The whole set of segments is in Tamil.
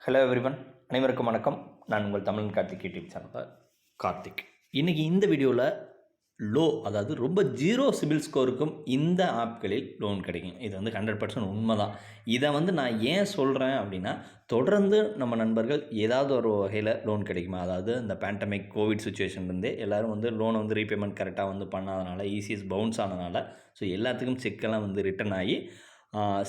ஹலோ எவ்ரிவன், அனைவருக்கும் வணக்கம். நான் உங்கள் தமிழன் கார்த்திக் யூடியூப் சேனல் கார்த்திக். இன்றைக்கி இந்த வீடியோவில் அதாவது ரொம்ப ஜீரோ சிபில் ஸ்கோருக்கும் இந்த ஆப்களில் லோன் கிடைக்கும். இது 100% உண்மை தான். இதை நான் ஏன் சொல்கிறேன் அப்படின்னா, தொடர்ந்து நம்ம நண்பர்கள் ஏதாவது ஒரு வகையில் லோன் கிடைக்குமா, அதாவது இந்த பேண்டமிக் கோவிட் சுச்சுவேஷன்லேருந்தே எல்லோரும் லோனை ரீபேமெண்ட் கரெக்டாக பண்ணாதனால, இசிஎஸ் பவுன்ஸ் ஆனதுனால, ஸோ எல்லாத்துக்கும் செக்கெல்லாம் ரிட்டன் ஆகி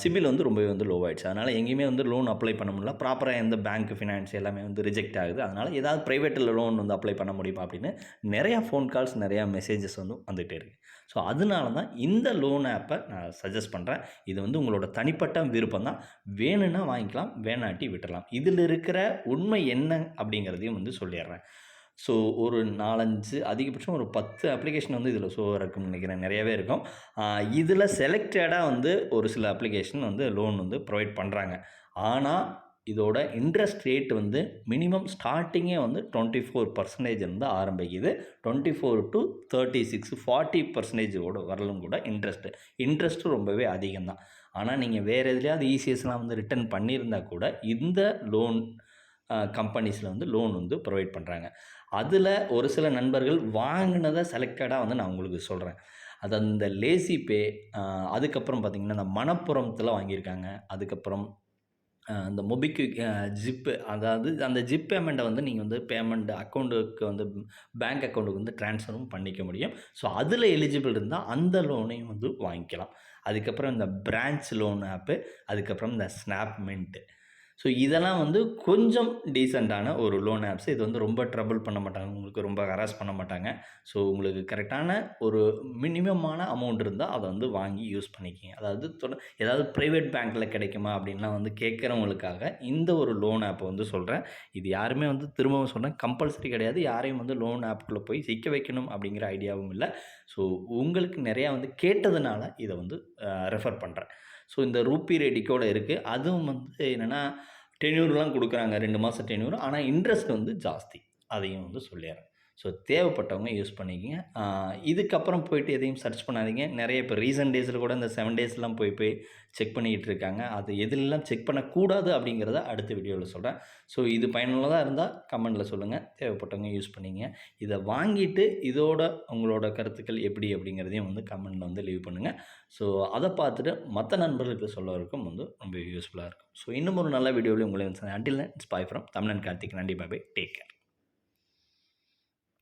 சிபில் ரொம்பவே லோவாகிடுச்சு. அதனால் எங்கேயுமே லோன் அப்ளை பண்ண முடியல. ப்ராப்பராக எந்த பேங்க் ஃபினான்ஸ் எல்லாமே ரிஜெக்ட் ஆகுது. அதனால் ஏதாவது ப்ரைவேட்டில் லோன் அப்ளை பண்ண முடியுமா அப்படின்னு நிறையா ஃபோன் கால்ஸ், நிறையா மெசேஜஸ் வந்துகிட்டே இருக்குது. ஸோ அதனால தான் இந்த லோன் ஆப்பை நான் சஜஸ்ட் பண்ணுறேன். இது உங்களோட தனிப்பட்ட விருப்பம் தான். வேணும்னா வாங்கிக்கலாம், வேணாட்டி விட்டுடலாம். இதில் இருக்கிற உண்மை என்ன அப்படிங்கிறதையும் சொல்லிடுறேன். ஸோ ஒரு 4-5 அதிகபட்சம் ஒரு 10 அப்ளிகேஷன் இதில் ஷோ இருக்கும்னு நினைக்கிறேன். நிறையவே இருக்கும். இதில் செலக்டடாக ஒரு சில அப்ளிகேஷன் லோன் ப்ரொவைட் பண்ணுறாங்க. ஆனால் இதோட இன்ட்ரெஸ்ட் ரேட் மினிமம் ஸ்டார்டிங்கே 24% இருந்து ஆரம்பிக்குது. 24 to 36 40% வரலும் கூட இன்ட்ரெஸ்ட்டு ரொம்பவே அதிகம்தான். ஆனால் நீங்கள் வேறு எதுலையாவது இசிஎஸ்லாம் ரிட்டர்ன் பண்ணியிருந்தால் கூட இந்த லோன் கம்பெனிஸில் லோன் ப்ரொவைட் பண்ணுறாங்க. அதில் ஒரு சில நண்பர்கள் வாங்கினதை செலக்டடாக நான் உங்களுக்கு சொல்கிறேன். அது அந்த லேசி பே, அதுக்கப்புறம் பார்த்திங்கன்னா இந்த மணப்புறத்தில் வாங்கியிருக்காங்க. அதுக்கப்புறம் இந்த மொபிக்விக் ஜிப்பு, அதாவது அந்த ஜிப் பேமெண்ட்டை நீங்கள் பேமெண்ட் அக்கௌண்ட்டுக்கு பேங்க் அக்கௌண்ட்டுக்கு ட்ரான்ஸ்ஃபரும் பண்ணிக்க முடியும். ஸோ அதில் எலிஜிபிள் இருந்தால் அந்த லோனையும் வாங்கிக்கலாம். அதுக்கப்புறம் இந்த பிரான்ச் லோன் ஆப்பு, அதுக்கப்புறம் இந்த ஸ்னாப் மின்ட்டு. ஸோ இதெல்லாம் கொஞ்சம் டீசெண்டான ஒரு லோன் ஆப்ஸ். இது ரொம்ப ட்ரபிள் பண்ண மாட்டாங்க, உங்களுக்கு ரொம்ப ஹராஸ் பண்ண மாட்டாங்க. ஸோ உங்களுக்கு கரெக்டான ஒரு மினிமமான அமௌண்ட் இருந்தால் அதை வாங்கி யூஸ் பண்ணிக்கிங்க. அதாவது ஏதாவது ப்ரைவேட் பேங்க்கில் கிடைக்குமா அப்படின்லாம் கேட்குறவங்களுக்காக இந்த ஒரு லோன் ஆப்பை சொல்கிறேன். இது யாருமே திரும்பவும் சொல்கிறேன், கம்பல்சரி கிடையாது. யாரையும் லோன் ஆப்புக்குள்ளே போய் சிக்க வைக்கணும் அப்படிங்கிற ஐடியாவும் இல்லை. ஸோ உங்களுக்கு நிறையா கேட்டதுனால இதை ரெஃபர் பண்ணுறேன். ஸோ இந்த ரூபி ரெடிக்கோடு இருக்குது. அதுவும் என்னென்னா டென்யூர்லாம் கொடுக்குறாங்க, 2 மாதம் டென்யூர். ஆனால் இன்ட்ரெஸ்ட் ஜாஸ்தி. அதையும் சொல்லிடுறேன். ஸோ தேவைப்பட்டவங்க யூஸ் பண்ணிக்கங்க. இதுக்கப்புறம் போய்ட்டு எதையும் சர்ச் பண்ணாதீங்க. நிறைய இப்போ ரீசன்ட் டேஸில் கூட இந்த 7 டேஸ்லாம் போய் செக் பண்ணிக்கிட்டு இருக்காங்க. அது எதுலெல்லாம் செக் பண்ணக்கூடாது அப்படிங்கிறத அடுத்த வீடியோவில் சொல்கிறேன். ஸோ இது பயனுள்ளதாக இருந்தால் கமெண்டில் சொல்லுங்கள். தேவைப்பட்டவங்க யூஸ் பண்ணிங்க. இதை வாங்கிட்டு இதோட உங்களோட கருத்துக்கள் எப்படி அப்படிங்கிறதையும் கமெண்டில் லீவ் பண்ணுங்கள். ஸோ அதை பார்த்துட்டு மற்ற நண்பர்களுக்கு சொல்லவருக்கும் ரொம்ப யூஸ்ஃபுல்லாக இருக்கும். ஸோ இன்னும் ஒரு நல்ல வீடியோவில் உங்களை அண்டில் இட்ஸ் பாய் ஃப்ரம் தமிழன் கார்த்திக். நன்றி, பாய், டேக் கேர்.